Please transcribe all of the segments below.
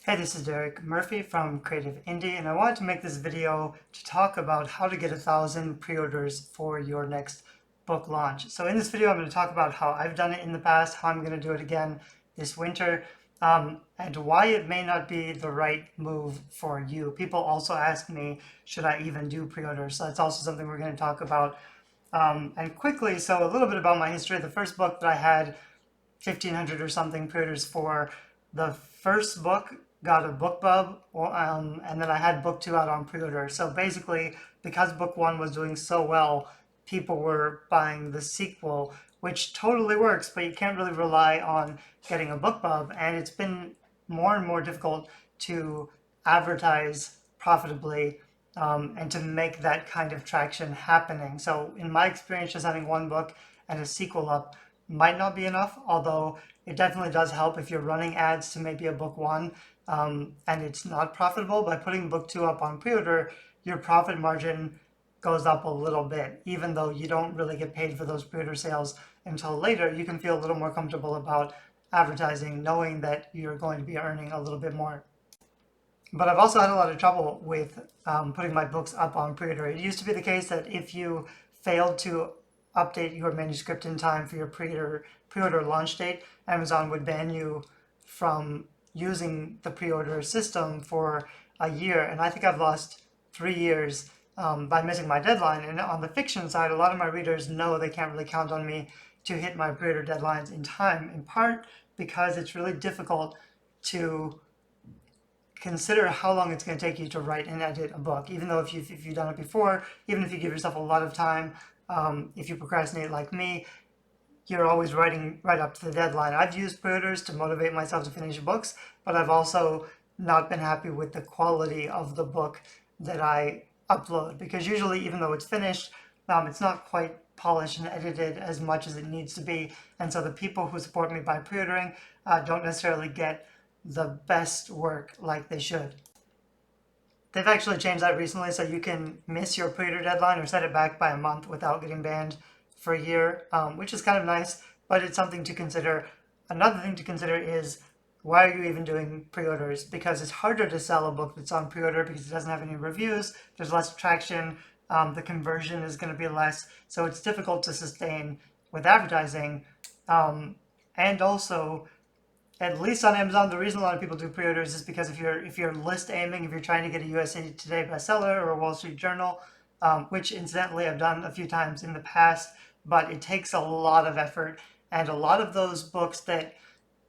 Hey, this is Derek Murphy from Creative Indie, and I wanted to make this video to talk about how to get 1,000 pre-orders for your next book launch. So in this video, I'm going to talk about how I've done it in the past, how I'm going to do it again this winter, and why it may not be the right move for you. People also ask me, should I even do pre-orders? So that's also something we're going to talk about. And quickly, so a little bit about my history. The first book that I had 1,500 or something pre-orders for. The first book got a BookBub, and then I had book two out on pre-order. So basically, because book one was doing so well, people were buying the sequel, which totally works, but you can't really rely on getting a BookBub, and it's been more and more difficult to advertise profitably and to make that kind of traction happening. So in my experience, just having one book and a sequel up might not be enough, although it definitely does help if you're running ads to maybe a book one and it's not profitable. By putting book two up on pre-order, your profit margin goes up a little bit. Even though you don't really get paid for those pre-order sales until later, you can feel a little more comfortable about advertising, knowing that you're going to be earning a little bit more. But I've also had a lot of trouble with putting my books up on pre-order. It used to be the case that if you failed to update your manuscript in time for your pre-order launch date, Amazon would ban you from using the pre-order system for a year. And I think I've lost 3 years by missing my deadline. And on the fiction side, a lot of my readers know they can't really count on me to hit my pre-order deadlines in time, in part because it's really difficult to consider how long it's going to take you to write and edit a book. Even though if you've done it before, even if you give yourself a lot of time, if you procrastinate like me, you're always writing right up to the deadline. I've used pre-orders to motivate myself to finish books, but I've also not been happy with the quality of the book that I upload, because usually, even though it's finished, it's not quite polished and edited as much as it needs to be. And so the people who support me by pre-ordering don't necessarily get the best work like they should. They've actually changed that recently, so you can miss your pre-order deadline or set it back by a month without getting banned for a year, which is kind of nice, but it's something to consider. Another thing to consider is, why are you even doing pre-orders? Because it's harder to sell a book that's on pre-order because it doesn't have any reviews, there's less traction, the conversion is going to be less, so it's difficult to sustain with advertising. And also, at least on Amazon, the reason a lot of people do pre-orders is because if you're list aiming, if you're trying to get a USA Today bestseller or a Wall Street Journal, which incidentally I've done a few times in the past, but it takes a lot of effort, and a lot of those books that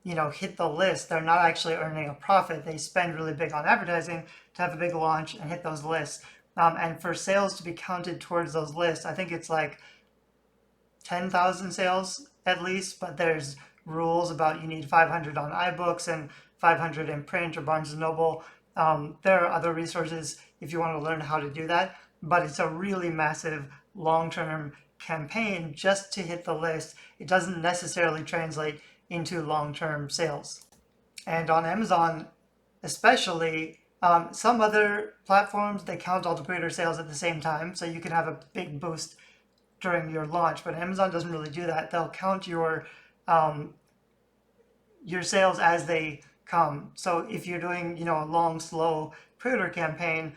hit the list, they're not actually earning a profit. They spend really big on advertising to have a big launch and hit those lists. And for sales to be counted towards those lists, I think it's like 10,000 sales at least, but there's rules about you need 500 on iBooks and 500 in print or Barnes & Noble. There are other resources if you want to learn how to do that, but it's a really massive long-term campaign just to hit the list. It doesn't necessarily translate into long-term sales. And on Amazon, especially, some other platforms, they count all the pre-order sales at the same time, so you can have a big boost during your launch, but Amazon doesn't really do that. They'll count your sales as they come. So if you're doing, a long, slow pre-order campaign,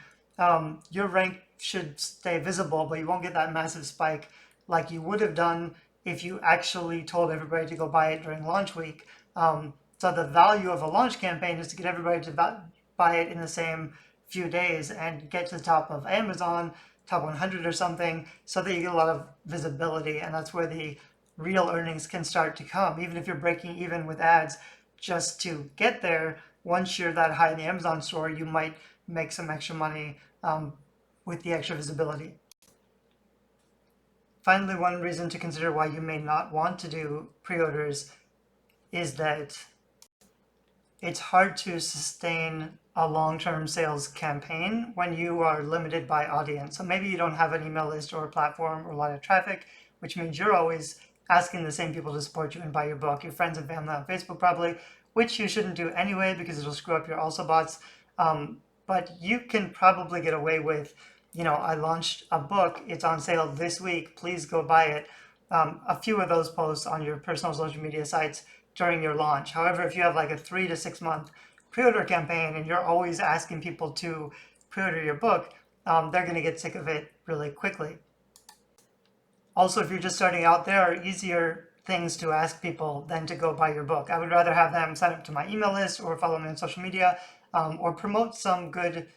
your rank should stay visible, but you won't get that massive spike like you would have done if you actually told everybody to go buy it during launch week. So the value of a launch campaign is to get everybody to buy it in the same few days and get to the top of Amazon, top 100 or something, so that you get a lot of visibility, and that's where the real earnings can start to come. Even if you're breaking even with ads, just to get there, once you're that high in the Amazon store, you might make some extra money with the extra visibility. Finally, one reason to consider why you may not want to do pre-orders is that it's hard to sustain a long-term sales campaign when you are limited by audience. So maybe you don't have an email list or a platform or a lot of traffic, which means you're always asking the same people to support you and buy your book, your friends and family on Facebook probably, which you shouldn't do anyway because it'll screw up your also bots. But you can probably get away with, I launched a book, it's on sale this week, please go buy it. A few of those posts on your personal social media sites during your launch. However, if you have like a 3 to 6 month pre-order campaign and you're always asking people to pre-order your book, they're going to get sick of it really quickly. Also, if you're just starting out, there are easier things to ask people than to go buy your book. I would rather have them sign up to my email list or follow me on social media, or promote some good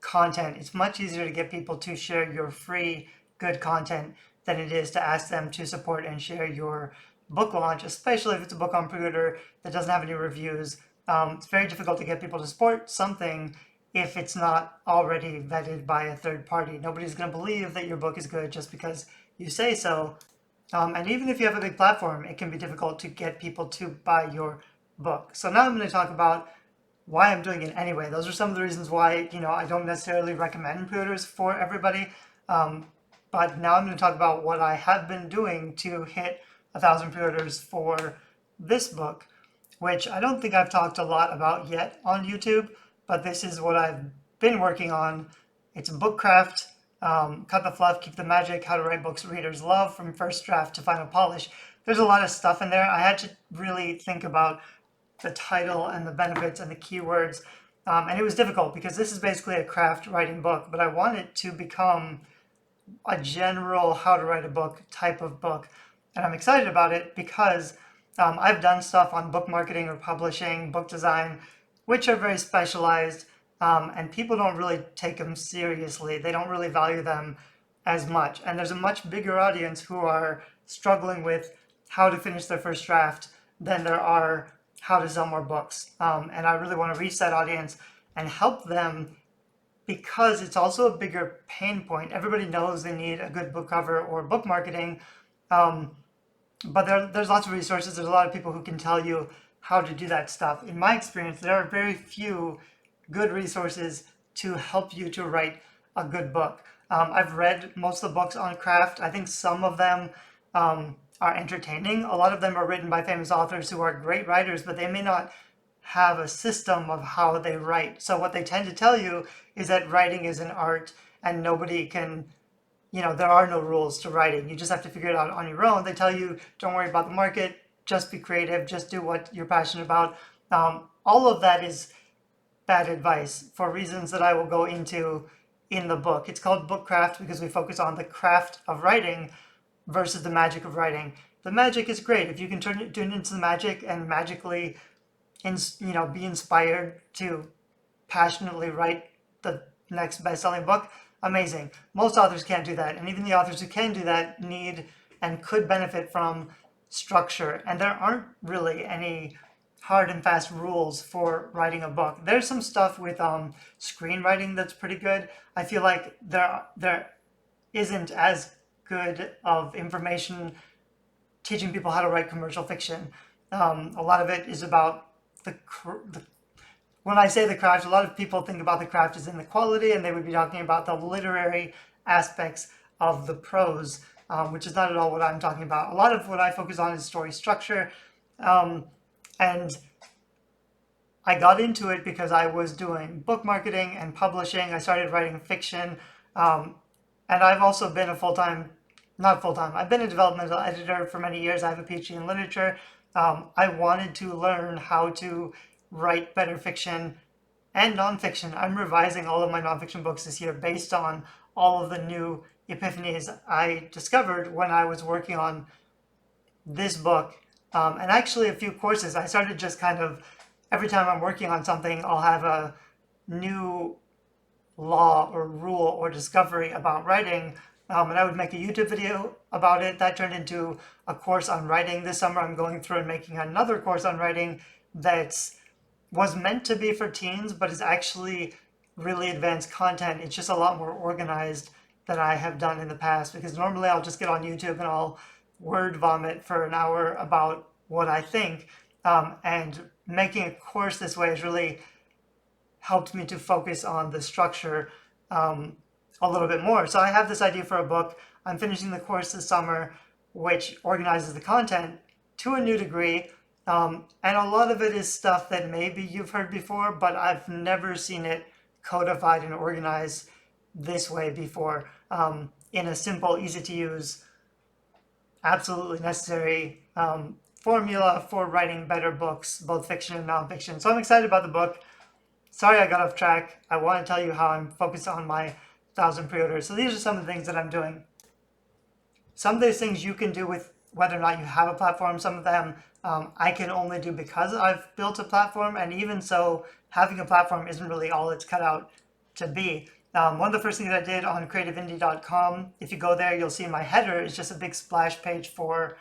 content. It's much easier to get people to share your free good content than it is to ask them to support and share your book launch, especially if it's a book on pre-order that doesn't have any reviews. It's very difficult to get people to support something if it's not already vetted by a third party. Nobody's going to believe that your book is good just because you say so. And even if you have a big platform, it can be difficult to get people to buy your book. So now I'm going to talk about why I'm doing it anyway. Those are some of the reasons why, I don't necessarily recommend pre-orders for everybody. But now I'm going to talk about what I have been doing to hit 1,000 pre-orders for this book, which I don't think I've talked a lot about yet on YouTube, but this is what I've been working on. It's Bookcraft, Cut the Fluff, Keep the Magic, How to Write Books Readers Love from First Draft to Final Polish. There's a lot of stuff in there. I had to really think about the title and the benefits and the keywords. And it was difficult because this is basically a craft writing book, but I want it to become a general how to write a book type of book. And I'm excited about it because I've done stuff on book marketing or publishing, book design, which are very specialized, and people don't really take them seriously. They don't really value them as much. And there's a much bigger audience who are struggling with how to finish their first draft than there are how to sell more books. And I really want to reach that audience and help them because it's also a bigger pain point. Everybody knows they need a good book cover or book marketing, but there's lots of resources. There's a lot of people who can tell you how to do that stuff. In my experience, there are very few good resources to help you to write a good book. I've read most of the books on craft. I think some of them are entertaining. A lot of them are written by famous authors who are great writers, but they may not have a system of how they write. So what they tend to tell you is that writing is an art and nobody can, there are no rules to writing. You just have to figure it out on your own. They tell you, don't worry about the market, just be creative, just do what you're passionate about. All of that is bad advice for reasons that I will go into in the book. It's called Bookcraft because we focus on the craft of writing versus the magic of writing. The magic is great. If you can turn it into the magic and magically be inspired to passionately write the next best-selling book, amazing. Most authors can't do that, and even the authors who can do that need and could benefit from structure, and there aren't really any hard and fast rules for writing a book. There's some stuff with screenwriting that's pretty good. I feel like there isn't as good of information teaching people how to write commercial fiction. A lot of it is about when I say the craft, a lot of people think about the craft as in the quality, and they would be talking about the literary aspects of the prose, which is not at all what I'm talking about. A lot of what I focus on is story structure, and I got into it because I was doing book marketing and publishing. I started writing fiction, and I've also been I've been a developmental editor for many years. I have a PhD in literature. I wanted to learn how to write better fiction and nonfiction. I'm revising all of my nonfiction books this year based on all of the new epiphanies I discovered when I was working on this book. And actually a few courses. I started just kind of, every time I'm working on something, I'll have a new law or rule or discovery about writing, and I would make a YouTube video about it. That turned into a course on writing. This summer I'm going through and making another course on writing that was meant to be for teens, but is actually really advanced content. It's just a lot more organized than I have done in the past, because normally I'll just get on YouTube and I'll word vomit for an hour about what I think, and making a course this way has really helped me to focus on the structure a little bit more. So I have this idea for a book. I'm finishing the course this summer, which organizes the content to a new degree. And a lot of it is stuff that maybe you've heard before, but I've never seen it codified and organized this way before, in a simple, easy to use, absolutely necessary formula for writing better books, both fiction and nonfiction. So I'm excited about the book. sorry I got off track. I want to tell you how I'm focused on my 1,000 pre-orders. So these are some of the things that I'm doing. Some of these things you can do with whether or not you have a platform. Some of them I can only do because I've built a platform, and even so, having a platform isn't really all it's cut out to be. One of the first things I did on creativeindie.com, if you go there, you'll see my header is just a big splash page for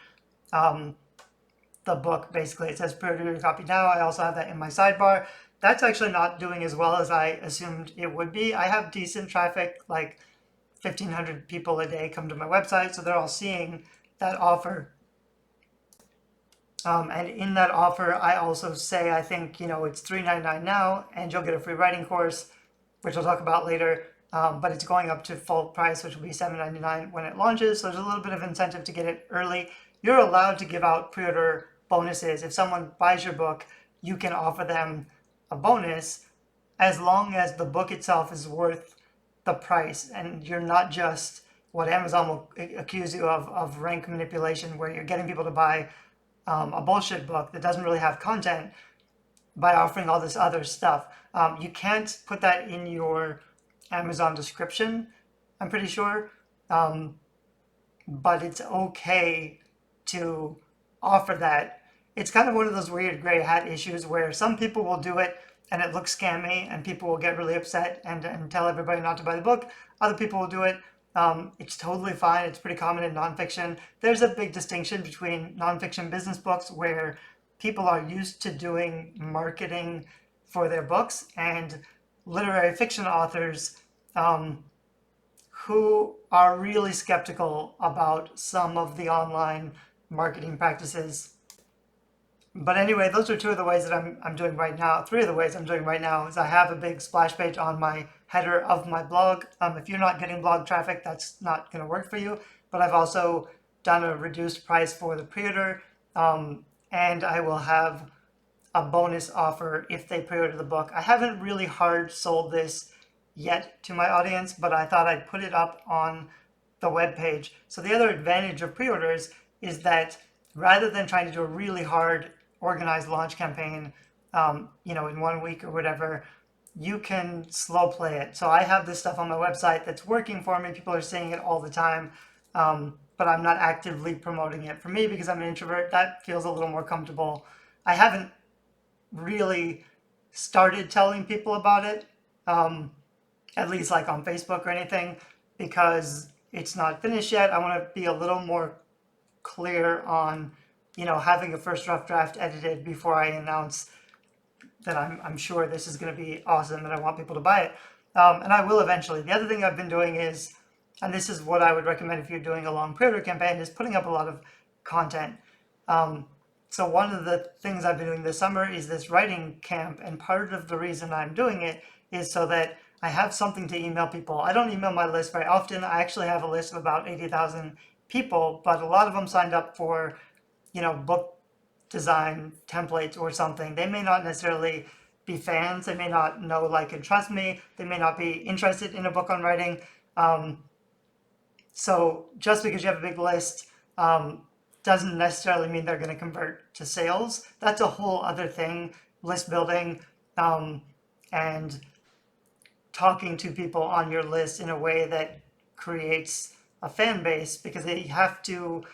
the book. Basically, it says pre-order your copy now. I also have that in my sidebar. That's actually not doing as well as I assumed it would be. I have decent traffic, like 1,500 people a day come to my website, so they're all seeing that offer. And in that offer, I also say, I think, it's $3.99 now, and you'll get a free writing course, which I'll talk about later. But it's going up to full price, which will be $7.99 when it launches. So there's a little bit of incentive to get it early. You're allowed to give out pre-order bonuses. If someone buys your book, you can offer them a bonus as long as the book itself is worth the price, and you're not just what Amazon will accuse you of rank manipulation, where you're getting people to buy a bullshit book that doesn't really have content by offering all this other stuff. You can't put that in your Amazon description, I'm pretty sure, but it's okay to offer that. It's kind of one of those weird gray hat issues where some people will do it and it looks scammy and people will get really upset and tell everybody not to buy the book. Other people will do it. It's totally fine. It's pretty common in nonfiction. There's a big distinction between nonfiction business books where people are used to doing marketing for their books and literary fiction authors who are really skeptical about some of the online marketing practices. But anyway, those are two of the ways that I'm doing right now. Three of the ways I'm doing right now is I have a big splash page on my header of my blog. If you're not getting blog traffic, that's not going to work for you. But I've also done a reduced price for the pre-order, and I will have a bonus offer if they pre-order the book. I haven't really hard sold this yet to my audience, but I thought I'd put it up on the web page. So the other advantage of pre-orders is that rather than trying to do a really hard organized launch campaign, in 1 week or whatever, you can slow play it. So I have this stuff on my website that's working for me. People are seeing it all the time, but I'm not actively promoting it. For me, because I'm an introvert, that feels a little more comfortable. I haven't really started telling people about it, at least like on Facebook or anything, because it's not finished yet. I want to be a little more clear on, having a first rough draft edited before I announce that I'm sure this is going to be awesome and I want people to buy it. And I will eventually. The other thing I've been doing is, and this is what I would recommend if you're doing a long pre-order campaign, is putting up a lot of content. So one of the things I've been doing this summer is this writing camp, and part of the reason I'm doing it is so that I have something to email people. I don't email my list very often. I actually have a list of about 80,000 people, but a lot of them signed up for, book design templates or something. They may not necessarily be fans. They may not know, like, and trust me. They may not be interested in a book on writing. So just because you have a big list doesn't necessarily mean they're going to convert to sales. That's a whole other thing, list building and talking to people on your list in a way that creates a fan base, because they have to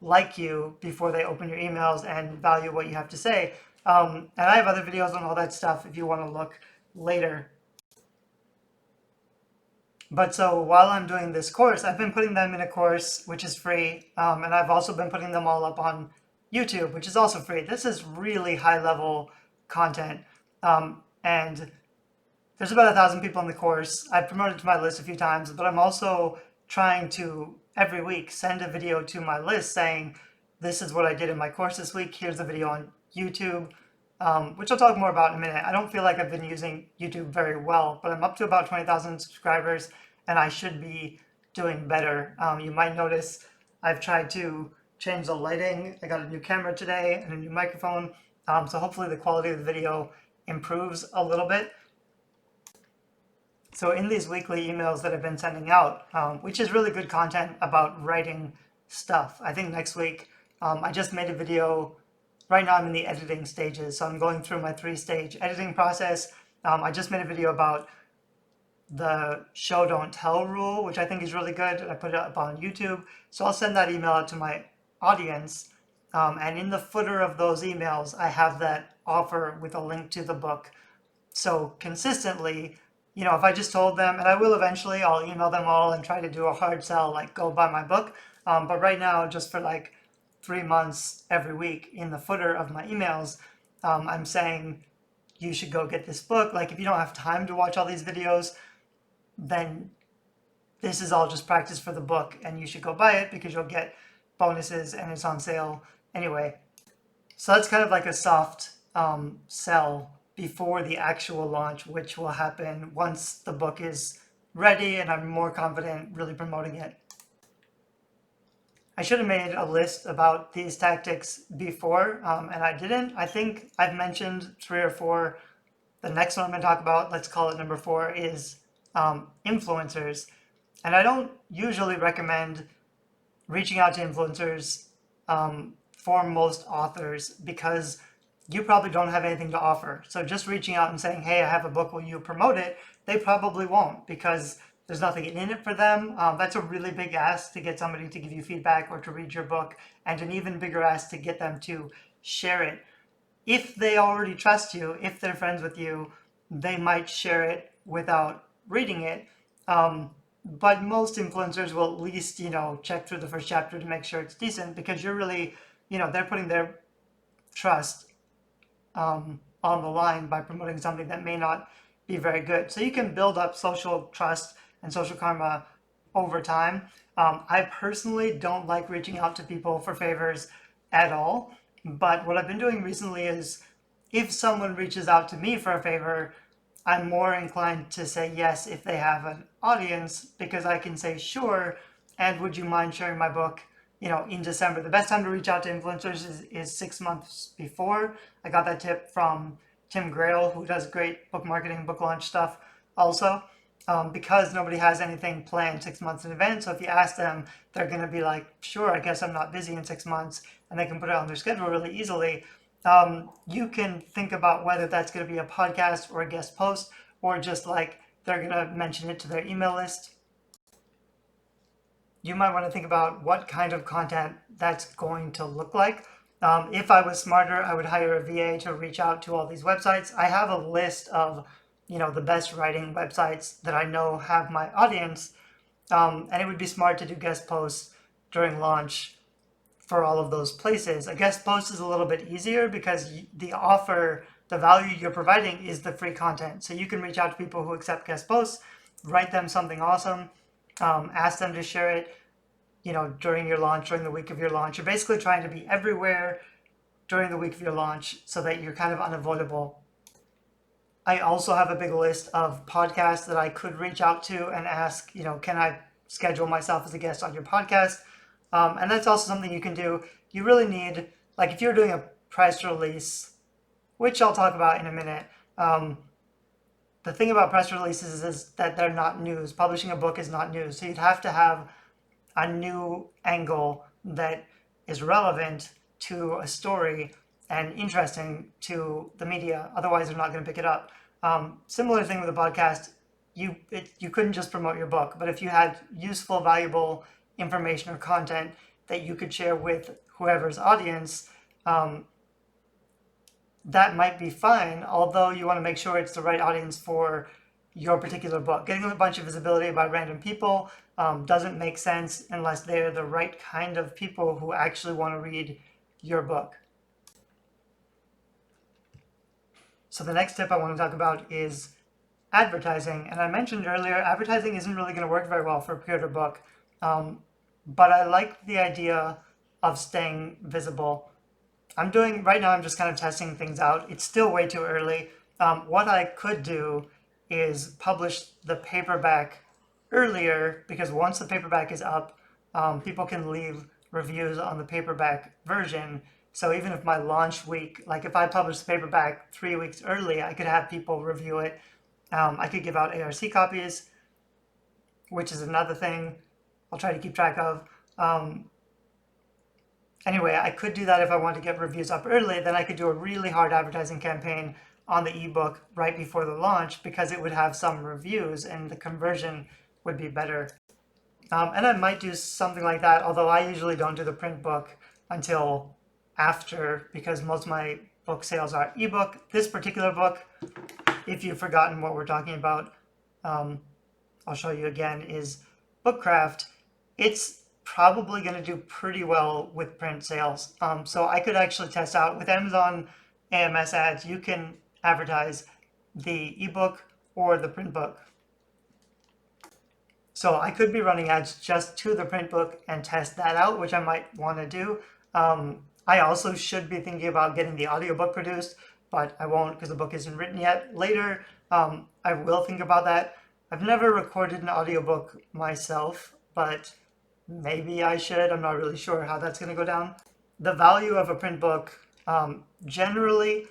like you before they open your emails and value what you have to say. And I have other videos on all that stuff if you want to look later. But so while I'm doing this course, I've been putting them in a course which is free, and I've also been putting them all up on YouTube, which is also free. This is really high level content, and there's about 1,000 people in the course. I've promoted to my list a few times, but I'm also trying to every week send a video to my list saying, this is what I did in my course this week. Here's the video on YouTube, which I'll talk more about in a minute. I don't feel like I've been using YouTube very well, but I'm up to about 20,000 subscribers, and I should be doing better. You might notice I've tried to change the lighting. I got a new camera today and a new microphone, so hopefully the quality of the video improves a little bit. So in these weekly emails that I've been sending out, which is really good content about writing stuff. I think next week, I just made a video. Right now I'm in the editing stages, so I'm going through my 3-stage editing process. I just made a video about the show don't tell rule, which I think is really good. I put it up on YouTube. So I'll send that email out to my audience. And in the footer of those emails, I have that offer with a link to the book. So consistently, if I just told them, and I will eventually, I'll email them all and try to do a hard sell, like go buy my book. But right now, just for like 3 months every week in the footer of my emails, I'm saying you should go get this book. Like if you don't have time to watch all these videos, then this is all just practice for the book and you should go buy it because you'll get bonuses and it's on sale anyway. So that's kind of like a soft sell before the actual launch, which will happen once the book is ready and I'm more confident really promoting it. I should have made a list about these tactics before, and I didn't. I think I've mentioned 3 or 4. The next one I'm going to talk about, let's call it number 4, is influencers. And I don't usually recommend reaching out to influencers for most authors because you probably don't have anything to offer. So just reaching out and saying, hey, I have a book, will you promote it? They probably won't because there's nothing in it for them. That's a really big ask to get somebody to give you feedback or to read your book, and an even bigger ask to get them to share it. If they already trust you, if they're friends with you, they might share it without reading it. But most influencers will at least, check through the first chapter to make sure it's decent because you're really, they're putting their trust on the line by promoting something that may not be very good. So you can build up social trust and social karma over time. I personally don't like reaching out to people for favors at all. But what I've been doing recently is if someone reaches out to me for a favor, I'm more inclined to say yes if they have an audience because I can say sure, and would you mind sharing my book, in December. The best time to reach out to influencers is 6 months before. I got that tip from Tim Grail, who does great book marketing, book launch stuff also, because nobody has anything planned 6 months in advance. So if you ask them, they're going to be like, sure, I guess I'm not busy in 6 months, and they can put it on their schedule really easily. You can think about whether that's going to be a podcast or a guest post, or just like they're going to mention it to their email list. You might want to think about what kind of content that's going to look like. If I was smarter, I would hire a VA to reach out to all these websites. I have a list of, the best writing websites that I know have my audience, and it would be smart to do guest posts during launch for all of those places. A guest post is a little bit easier because the offer, the value you're providing is the free content. So you can reach out to people who accept guest posts, write them something awesome, ask them to share it, during your launch, during the week of your launch. You're basically trying to be everywhere during the week of your launch so that you're kind of unavoidable. I also have a big list of podcasts that I could reach out to and ask, can I schedule myself as a guest on your podcast? And that's also something you can do. You really need, like if you're doing a press release, which I'll talk about in a minute, the thing about press releases is that they're not news. Publishing a book is not news. So you'd have to have a new angle that is relevant to a story and interesting to the media. Otherwise, they're not going to pick it up. Similar thing with a podcast. You couldn't just promote your book, but if you had useful, valuable information or content that you could share with whoever's audience, that might be fine, although you want to make sure it's the right audience for your particular book. Getting a bunch of visibility by random people doesn't make sense unless they're the right kind of people who actually want to read your book. So the next tip I want to talk about is advertising. And I mentioned earlier, advertising isn't really going to work very well for a pre-order book. But I like the idea of staying visible. Right now I'm just kind of testing things out. It's still way too early. What I could do is publish the paperback earlier, because once the paperback is up, people can leave reviews on the paperback version. So even if my launch week, like if I publish the paperback 3 weeks early, I could have people review it. I could give out ARC copies, which is another thing I'll try to keep track of. Anyway, I could do that if I want to get reviews up early. Then I could do a really hard advertising campaign on the ebook right before the launch because it would have some reviews and the conversion would be better. And I might do something like that, although I usually don't do the print book until after because most of my book sales are ebook. This particular book, if you've forgotten what we're talking about, I'll show you again, is Bookcraft. It's probably going to do pretty well with print sales. So I could actually test out with Amazon AMS ads. You can advertise the ebook or the print book. So I could be running ads just to the print book and test that out, which I might want to do. I also should be thinking about getting the audiobook produced, but I won't because the book isn't written yet. Later, I will think about that. I've never recorded an audiobook myself, but maybe I should. I'm not really sure how that's going to go down. The value of a print book, generally,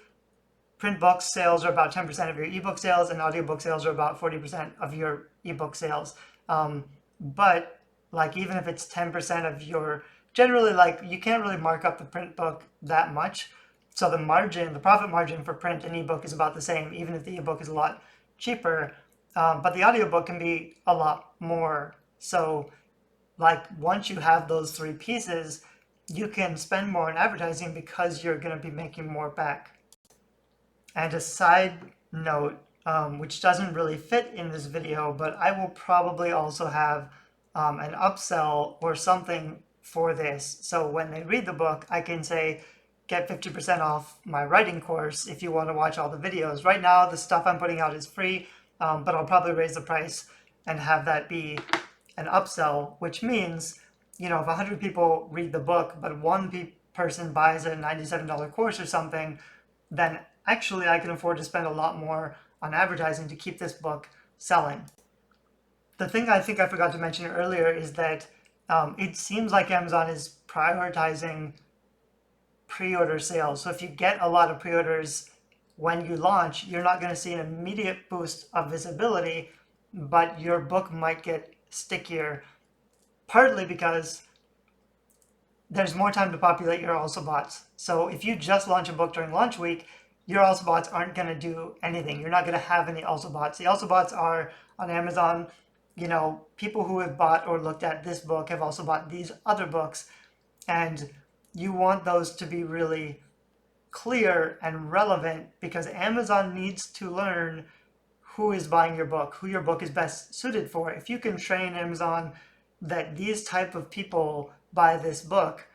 print book sales are about 10% of your ebook sales, and audiobook sales are about 40% of your ebook sales. But like even if it's 10% of your, generally like you can't really mark up the print book that much. So the margin, the profit margin for print and ebook is about the same, even if the ebook is a lot cheaper. But the audiobook can be a lot more. So like once you have those three pieces, you can spend more on advertising because you're going to be making more back. And a side note, which doesn't really fit in this video, but I will probably also have an upsell or something for this. So when they read the book, I can say, get 50% off my writing course if you want to watch all the videos. Right now, the stuff I'm putting out is free, but I'll probably raise the price and have that be an upsell, which means, you know, if 100 people read the book, but one person buys a $97 course or something, then actually I can afford to spend a lot more on advertising to keep this book selling. The thing I think I forgot to mention earlier is that it seems like Amazon is prioritizing pre-order sales. So if you get a lot of pre-orders when you launch, you're not going to see an immediate boost of visibility, but your book might get stickier, partly because there's more time to populate your also bots. So if you just launch a book during launch week, your also bots aren't going to do anything. You're not going to have any also bots. The also bots are on Amazon. You know, people who have bought or looked at this book have also bought these other books, and you want those to be really clear and relevant because Amazon needs to learn who is buying your book, who your book is best suited for. If you can train Amazon that these type of people buy this book,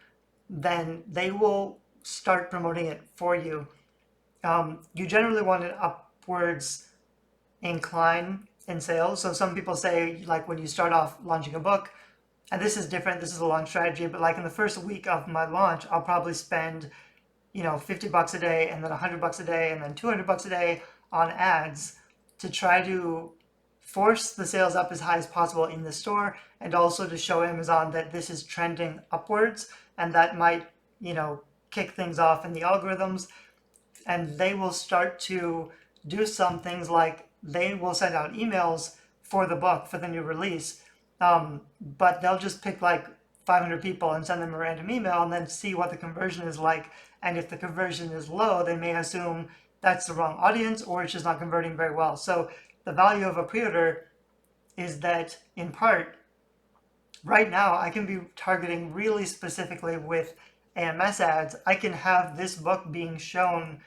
then they will start promoting it for you. You generally want an upwards incline in sales. So some people say, like when you start off launching a book, and this is different, this is a launch strategy, but like in the first week of my launch, I'll probably spend, you know, 50 bucks a day and then 100 bucks a day and then 200 bucks a day on ads to try to force the sales up as high as possible in the store, and also to show Amazon that this is trending upwards, and that might, you know, kick things off in the algorithms, and they will start to do some things like they will send out emails for the book for the new release, but they'll just pick like 500 people and send them a random email and then see what the conversion is like. And if the conversion is low, they may assume that's the wrong audience or it's just not converting very well. So the value of a pre-order is that in part, right now I can be targeting really specifically with AMS ads. I can have this book being shown,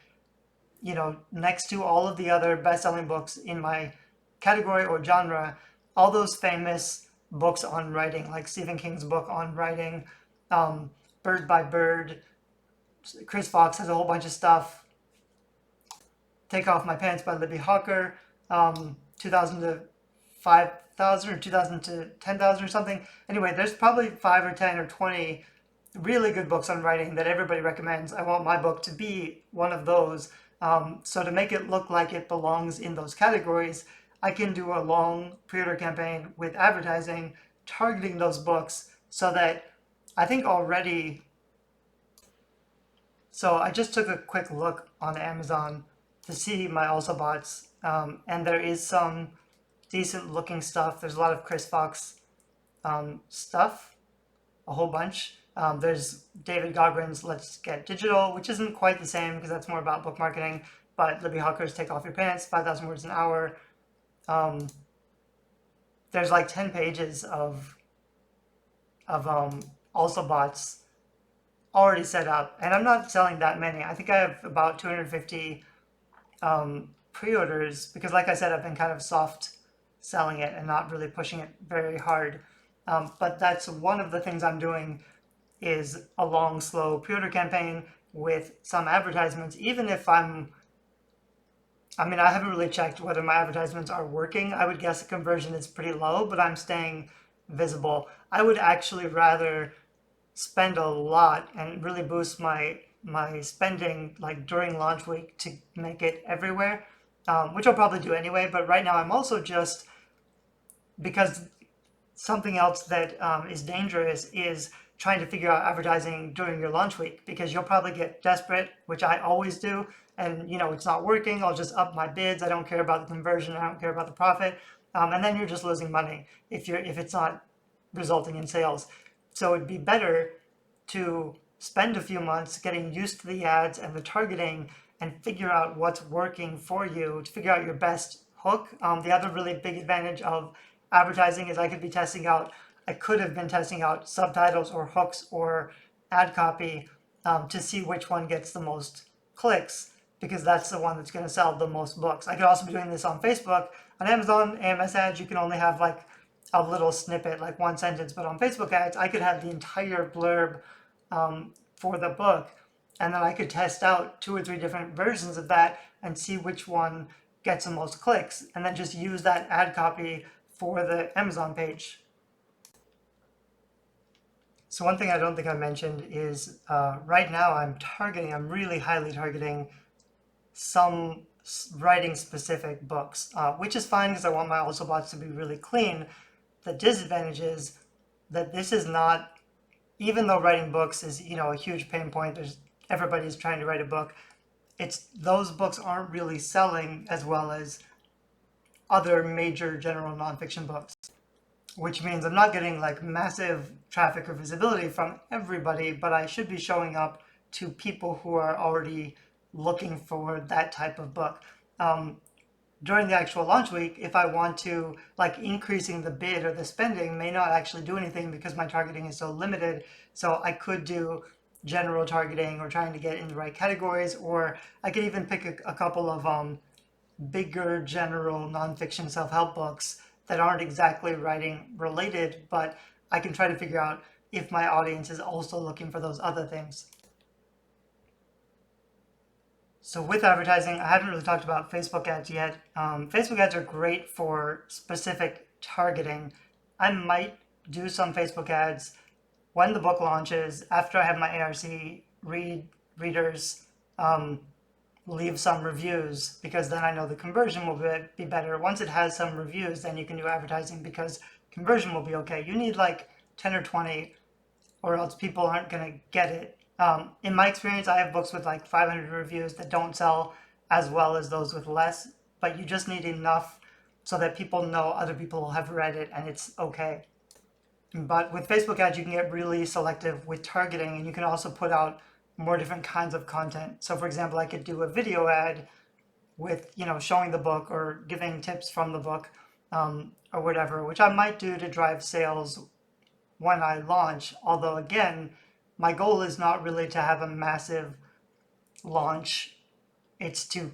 you know, next to all of the other best-selling books in my category or genre, all those famous books on writing, like Stephen King's book on writing, Bird by Bird, Chris Fox has a whole bunch of stuff, Take Off My Pants by Libby Hawker, 2000 to 5000 or 2000 to 10,000 or something. Anyway, there's probably 5 or 10 or 20 really good books on writing that everybody recommends. I want my book to be one of those. So to make it look like it belongs in those categories, I can do a long pre-order campaign with advertising targeting those books so that I think already. So I just took a quick look on Amazon to see my also bots, and there is some decent looking stuff. There's a lot of Chris Fox stuff, a whole bunch. There's David Gogren's Let's Get Digital, which isn't quite the same because that's more about book marketing, but Libby Hucker's Take Off Your Pants, 5,000 words an hour. There's like 10 pages of also bots already set up, and I'm not selling that many. I think I have about 250 pre-orders because, like I said, I've been kind of soft selling it and not really pushing it very hard. But that's one of the things I'm doing is a long, slow pre-order campaign with some advertisements, even if I mean, I haven't really checked whether my advertisements are working. I would guess the conversion is pretty low, but I'm staying visible. I would actually rather spend a lot and really boost my spending like during launch week to make it everywhere, which I'll probably do anyway. But right now, I'm also just because something else that is dangerous is trying to figure out advertising during your launch week because you'll probably get desperate, which I always do, and it's not working. I'll just up my bids. I don't care about the conversion. I don't care about the profit, and then you're just losing money if it's not resulting in sales. So it'd be better to spend a few months getting used to the ads and the targeting and figure out what's working for you to figure out your best hook. The other really big advantage of advertising is I could have been testing out subtitles or hooks or ad copy to see which one gets the most clicks because that's the one that's going to sell the most books. I could also be doing this on Facebook. On Amazon AMS ads, you can only have like a little snippet, like one sentence, but on Facebook ads, I could have the entire blurb for the book, and then I could test out 2 or 3 different versions of that and see which one gets the most clicks, and then just use that ad copy for the Amazon page. So one thing I don't think I mentioned is right now I'm really highly targeting some writing specific books, which is fine because I want my also bots to be really clean. The disadvantage is that this is not, even though writing books is a huge pain point, everybody's trying to write a book, those books aren't really selling as well as other major general nonfiction books, which means I'm not getting like massive traffic or visibility from everybody, but I should be showing up to people who are already looking for that type of book. During the actual launch week, if I want to, like, increasing the bid or the spending may not actually do anything because my targeting is so limited. So I could do general targeting or trying to get in the right categories, or I could even pick a couple of bigger general nonfiction self-help books that aren't exactly writing related, but I can try to figure out if my audience is also looking for those other things. So with advertising, I haven't really talked about Facebook ads yet. Facebook ads are great for specific targeting. I might do some Facebook ads when the book launches, after I have my ARC readers leave some reviews, because then I know the conversion will be better. Once it has some reviews, then you can do advertising because conversion will be okay. You need like 10 or 20 or else people aren't going to get it. In my experience, I have books with like 500 reviews that don't sell as well as those with less, but you just need enough so that people know other people have read it and it's okay. But with Facebook ads, you can get really selective with targeting, and you can also put out more different kinds of content. So for example, I could do a video ad with, showing the book or giving tips from the book or whatever, which I might do to drive sales when I launch. Although again, my goal is not really to have a massive launch. It's to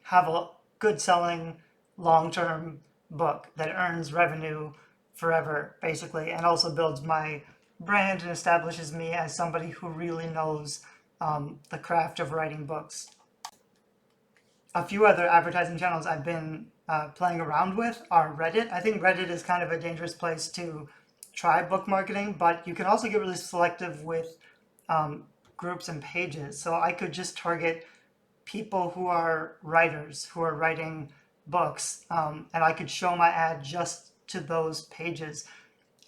have a good selling long-term book that earns revenue forever, basically, and also builds my brand and establishes me as somebody who really knows the craft of writing books. A few other advertising channels I've been playing around with are Reddit. I think Reddit is kind of a dangerous place to try book marketing, but you can also get really selective with groups and pages. So I could just target people who are writers, who are writing books, and I could show my ad just to those pages.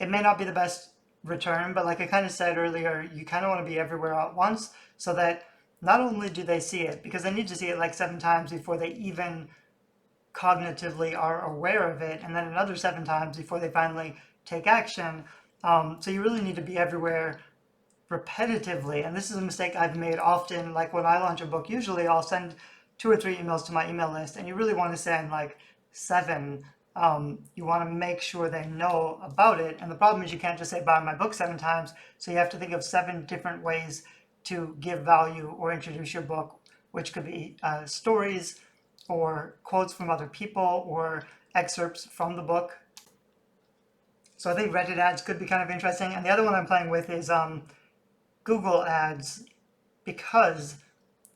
It may not be the best return, but like I kind of said earlier, you kind of want to be everywhere at once so that not only do they see it, because they need to see it like 7 times before they even cognitively are aware of it, and then another 7 times before they finally take action. So you really need to be everywhere repetitively, and this is a mistake I've made often, like when I launch a book, usually I'll send 2 or 3 emails to my email list, and you really want to send like 7. You want to make sure they know about it. And the problem is you can't just say buy my book 7 times. So you have to think of 7 different ways to give value or introduce your book, which could be stories or quotes from other people or excerpts from the book. So I think Reddit ads could be kind of interesting. And the other one I'm playing with is Google ads, because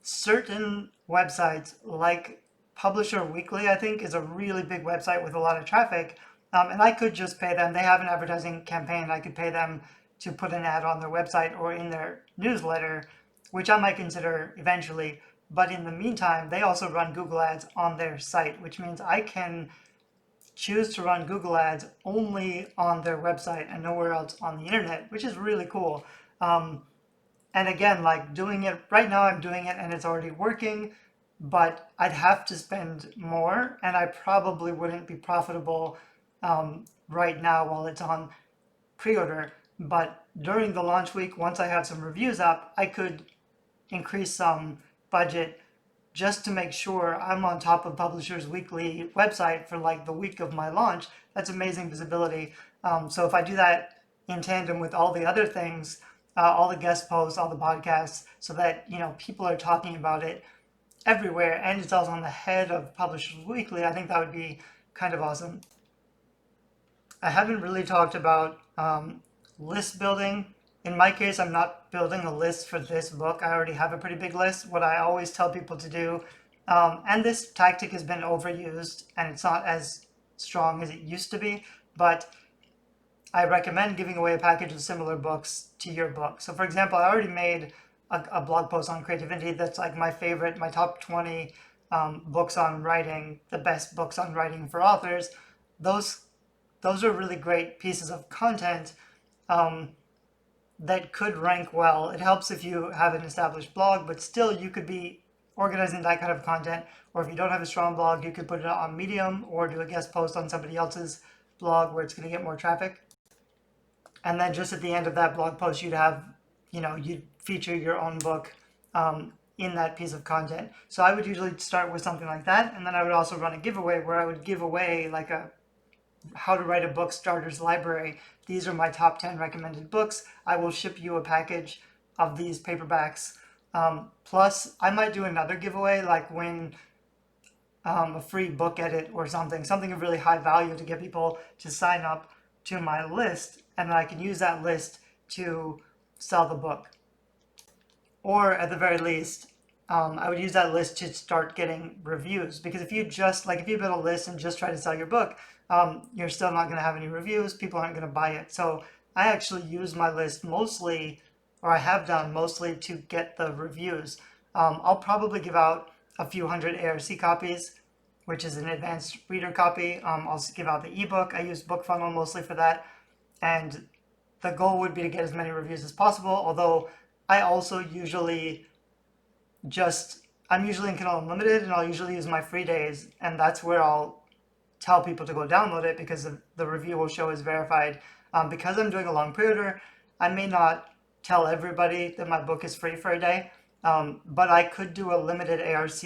certain websites like Publisher Weekly, I think, is a really big website with a lot of traffic. And I could just pay them. They have an advertising campaign. I could pay them to put an ad on their website or in their newsletter, which I might consider eventually. But in the meantime, they also run Google ads on their site, which means I can choose to run Google ads only on their website and nowhere else on the internet, which is really cool. And again, like doing it right now, I'm doing it and it's already working, but I'd have to spend more and I probably wouldn't be profitable right now while it's on pre-order. But during the launch week, once I have some reviews up, I could increase some budget just to make sure I'm on top of Publishers Weekly website for like the week of my launch. That's amazing visibility. So if I do that in tandem with all the other things, all the guest posts, all the podcasts, so that people are talking about it everywhere, and it's also on the head of Publishers Weekly, I think that would be kind of awesome. I haven't really talked about list building. In my case, I'm not building a list for this book. I already have a pretty big list. What I always tell people to do, and this tactic has been overused and it's not as strong as it used to be, but I recommend giving away a package of similar books to your book. So for example, I already made a blog post on Creative Indie that's like my favorite, my top 20 books on writing, the best books on writing for authors. Those are really great pieces of content that could rank well. It helps if you have an established blog, but still you could be organizing that kind of content. Or if you don't have a strong blog, you could put it on Medium or do a guest post on somebody else's blog where it's going to get more traffic. And then just at the end of that blog post, you'd feature your own book in that piece of content. So I would usually start with something like that. And then I would also run a giveaway where I would give away like a how to write a book starters library. These are my top 10 recommended books. I will ship you a package of these paperbacks. Plus, I might do another giveaway, like win a free book edit or something of really high value to get people to sign up to my list, and then I can use that list to sell the book. Or at the very least, I would use that list to start getting reviews, because if you build a list and just try to sell your book, you're still not going to have any reviews. People aren't going to buy it. So I actually use my list mostly, or I have done mostly, to get the reviews. I'll probably give out a few hundred ARC copies, which is an advanced reader copy. I'll give out the ebook. I use BookFunnel mostly for that. And the goal would be to get as many reviews as possible, although I also I'm usually in Kindle Unlimited, and I'll usually use my free days, and that's where I'll tell people to go download it, because the review will show as verified. Because I'm doing a long pre-order, I may not tell everybody that my book is free for a day, but I could do a limited ARC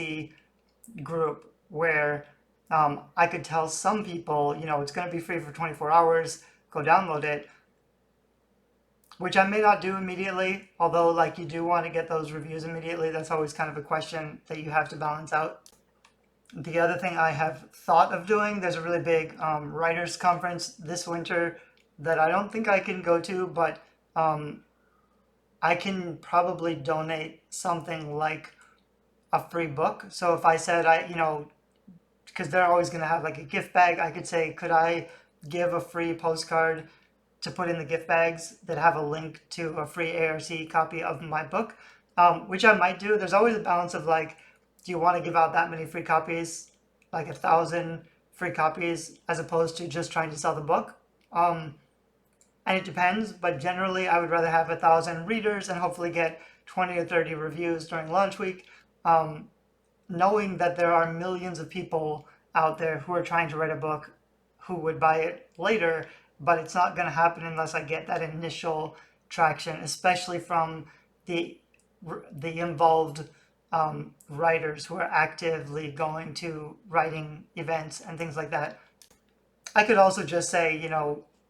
group where I could tell some people, it's going to be free for 24 hours, go download it, which I may not do immediately, although like you do want to get those reviews immediately. That's always kind of a question that you have to balance out. The other thing I have thought of doing, there's a really big writers conference this winter that I don't think I can go to, but I can probably donate something like a free book. So if I said, because they're always going to have like a gift bag, I could say, could I give a free postcard to put in the gift bags that have a link to a free ARC copy of my book, which I might do. There's always a balance of like, do you want to give out that many free copies, like 1,000 free copies, as opposed to just trying to sell the book? And it depends, but generally I would rather have 1,000 readers and hopefully get 20 or 30 reviews during launch week, knowing that there are millions of people out there who are trying to write a book who would buy it later, but it's not going to happen unless I get that initial traction, especially from the involved writers who are actively going to writing events and things like that. I could also just say,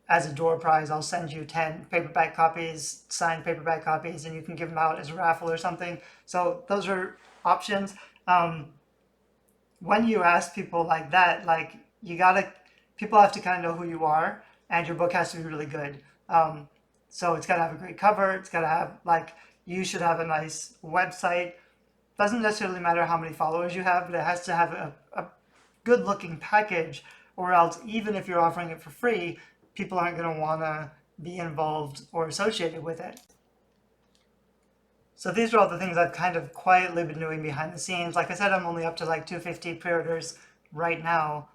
as a door prize, I'll send you 10 paperback copies, signed paperback copies, and you can give them out as a raffle or something. So those are options. When you ask people like that, like people have to kind of know who you are, and your book has to be really good. So it's got to have a great cover. It's got to have, like, you should have a nice website. Doesn't necessarily matter how many followers you have, but it has to have a good looking package, or else even if you're offering it for free, people aren't going to want to be involved or associated with it. So these are all the things I've kind of quietly been doing behind the scenes. Like I said, I'm only up to like 250 pre-orders right now.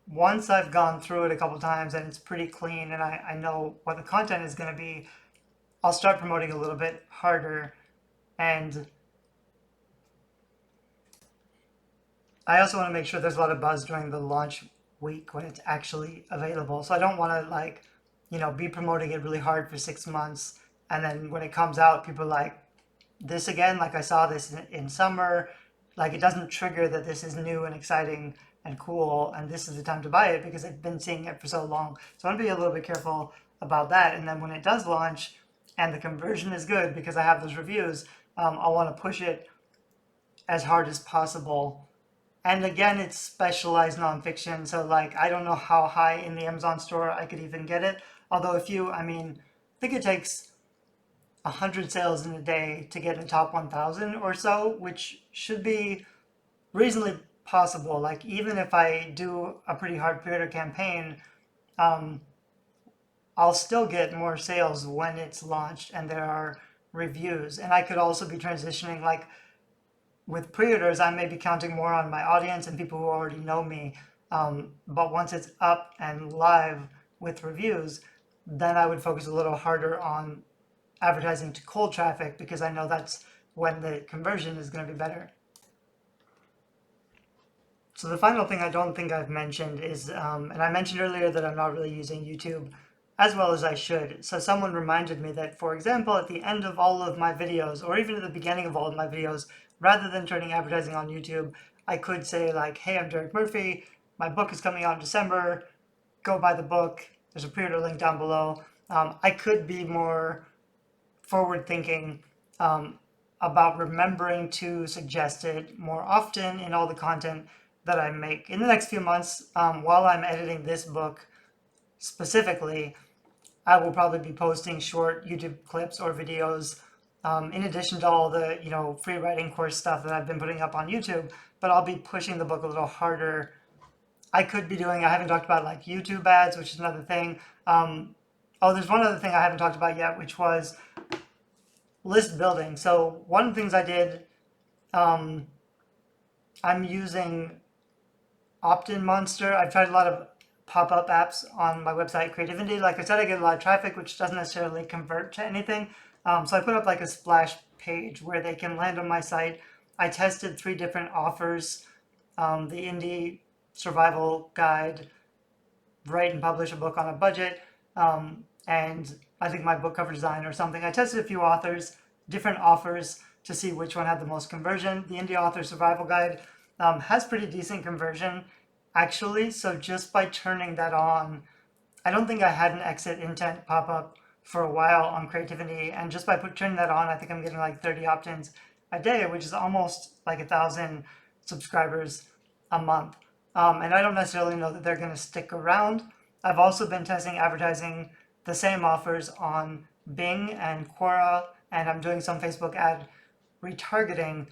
Once I've gone through it a couple times and it's pretty clean and I know what the content is going to be, I'll start promoting a little bit harder. And I also want to make sure there's a lot of buzz during the launch week when it's actually available. So I don't want to, like, be promoting it really hard for 6 months. And then when it comes out, people are like, this again, like I saw this in summer. Like, it doesn't trigger that this is new and exciting and cool and this is the time to buy it because I've been seeing it for so long. So I want to be a little bit careful about that. And then when it does launch and the conversion is good because I have those reviews, I'll want to push it as hard as possible. And again, it's specialized nonfiction, so like I don't know how high in the Amazon store I could even get it. Although I think it takes 100 sales in a day to get in the top 1,000 or so, which should be reasonably possible. Like, even if I do a pretty hard pre-order campaign, I'll still get more sales when it's launched and there are reviews. And I could also be transitioning, like, with pre-orders, I may be counting more on my audience and people who already know me. But once it's up and live with reviews, then I would focus a little harder on advertising to cold traffic because I know that's when the conversion is going to be better. So the final thing I don't think I've mentioned is, and I mentioned earlier that I'm not really using YouTube as well as I should. So someone reminded me that, for example, at the end of all of my videos, or even at the beginning of all of my videos, rather than turning advertising on YouTube, I could say, like, hey, I'm Derek Murphy, my book is coming out in December, go buy the book, there's a pre-order link down below. I could be more forward thinking about remembering to suggest it more often in all the content that I make. In the next few months, while I'm editing this book specifically, I will probably be posting short YouTube clips or videos in addition to all the free writing course stuff that I've been putting up on YouTube. But I'll be pushing the book a little harder. I haven't talked about, like, YouTube ads, which is another thing. There's one other thing I haven't talked about yet, which was list building. So one of the things I did, I'm using Opt-in Monster. I've tried a lot of pop-up apps on my website, Creative Indie. Like I said, I get a lot of traffic, which doesn't necessarily convert to anything. So I put up like a splash page where they can land on my site. I tested 3 different offers: the Indie Survival Guide, Write and Publish a Book on a Budget, and I think my book cover design or something. I tested a few different offers to see which one had the most conversion. The Indie Author Survival Guide has pretty decent conversion, actually. So just by turning that on, I don't think I had an exit intent pop up for a while on Creativity, and just by turning that on, I think I'm getting like 30 opt-ins a day, which is almost like 1,000 subscribers a month. And I don't necessarily know that they're going to stick around. I've also been testing advertising the same offers on Bing and Quora, and I'm doing some Facebook ad retargeting,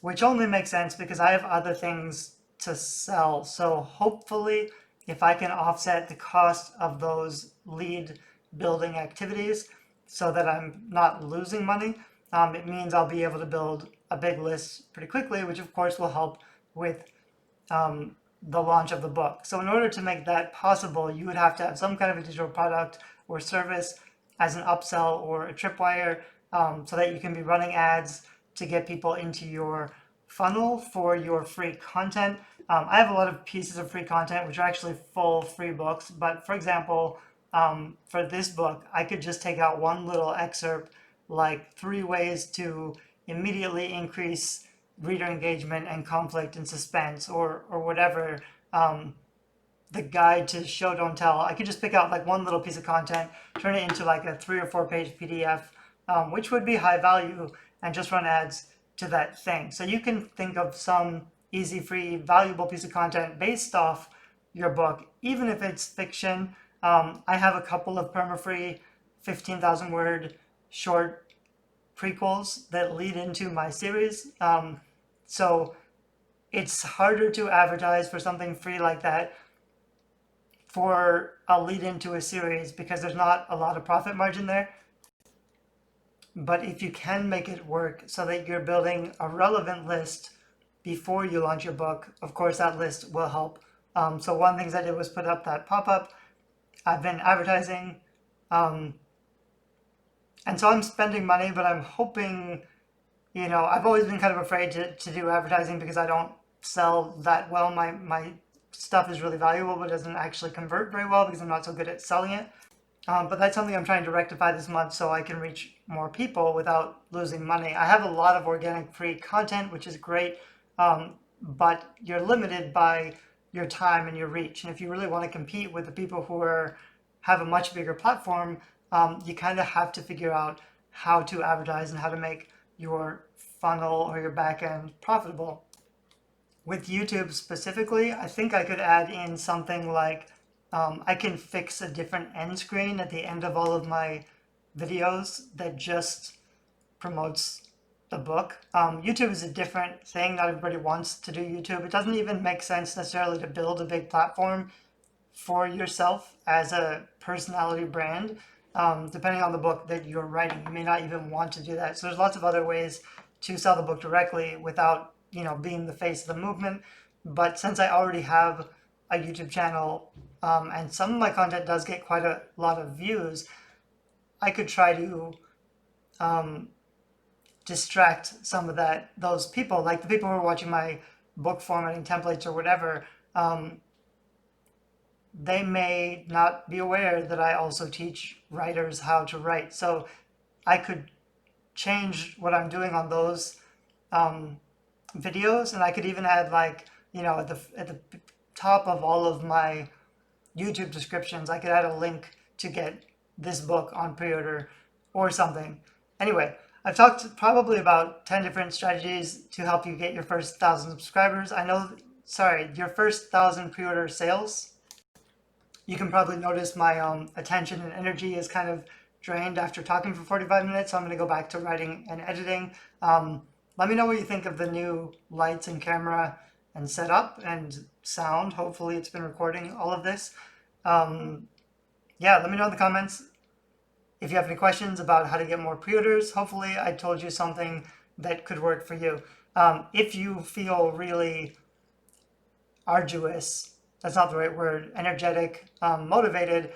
which only makes sense because I have other things to sell. So hopefully, if I can offset the cost of those lead building activities so that I'm not losing money, it means I'll be able to build a big list pretty quickly, which of course will help with the launch of the book. So in order to make that possible, you would have to have some kind of a digital product or service as an upsell or a tripwire, so that you can be running ads to get people into your funnel for your free content. I have a lot of pieces of free content which are actually full free books, but for example, for this book, I could just take out one little excerpt, like 3 ways to immediately increase reader engagement and conflict and suspense, or whatever, the guide to show don't tell. I could just pick out like one little piece of content, turn it into like a 3 or 4 page PDF, which would be high value, and just run ads to that thing. So you can think of some easy, free, valuable piece of content based off your book, even if it's fiction. I have a couple of perma-free 15,000 word short prequels that lead into my series. So it's harder to advertise for something free like that for a lead into a series because there's not a lot of profit margin there. But if you can make it work so that you're building a relevant list before you launch your book, of course that list will help. So one of the things I did was put up that pop-up. I've been advertising, and so I'm spending money, but I'm hoping, I've always been kind of afraid to do advertising because I don't sell that well. My stuff is really valuable, but it doesn't actually convert very well because I'm not so good at selling it. But that's something I'm trying to rectify this month so I can reach more people without losing money. I have a lot of organic free content, which is great, but you're limited by your time and your reach. And if you really want to compete with the people who have a much bigger platform, you kind of have to figure out how to advertise and how to make your funnel or your back end profitable. With YouTube specifically, I think I could add in something like I can fix a different end screen at the end of all of my videos that just promotes the book. YouTube is a different thing. Not everybody wants to do YouTube. It doesn't even make sense necessarily to build a big platform for yourself as a personality brand. Depending on the book that you're writing, you may not even want to do that. So there's lots of other ways to sell the book directly without being the face of the movement. But since I already have a YouTube channel, and some of my content does get quite a lot of views, I could try to distract some of those people, like the people who are watching my book formatting templates or whatever. They may not be aware that I also teach writers how to write. So I could change what I'm doing on those videos, and I could even add, like, at the top of all of my YouTube descriptions, I could add a link to get this book on pre-order or something. Anyway, I've talked probably about 10 different strategies to help you get your first 1,000 subscribers. Your first 1,000 pre-order sales. You can probably notice my attention and energy is kind of drained after talking for 45 minutes, so I'm going to go back to writing and editing. Let me know what you think of the new lights and camera and setup and sound. Hopefully it's been recording all of this. Yeah, let me know in the comments if you have any questions about how to get more pre-orders. Hopefully I told you something that could work for you. If you feel really arduous, that's not the right word, energetic, motivated,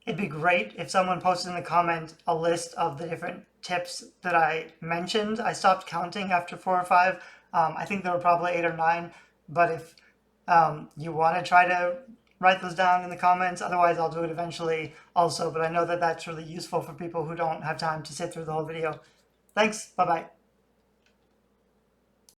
it'd be great if someone posted in the comment a list of the different tips that I mentioned. I stopped counting after 4 or 5. I think there were probably 8 or 9, but if you want to try to write those down in the comments, otherwise I'll do it eventually also, but I know that that's really useful for people who don't have time to sit through the whole video. Thanks, bye-bye.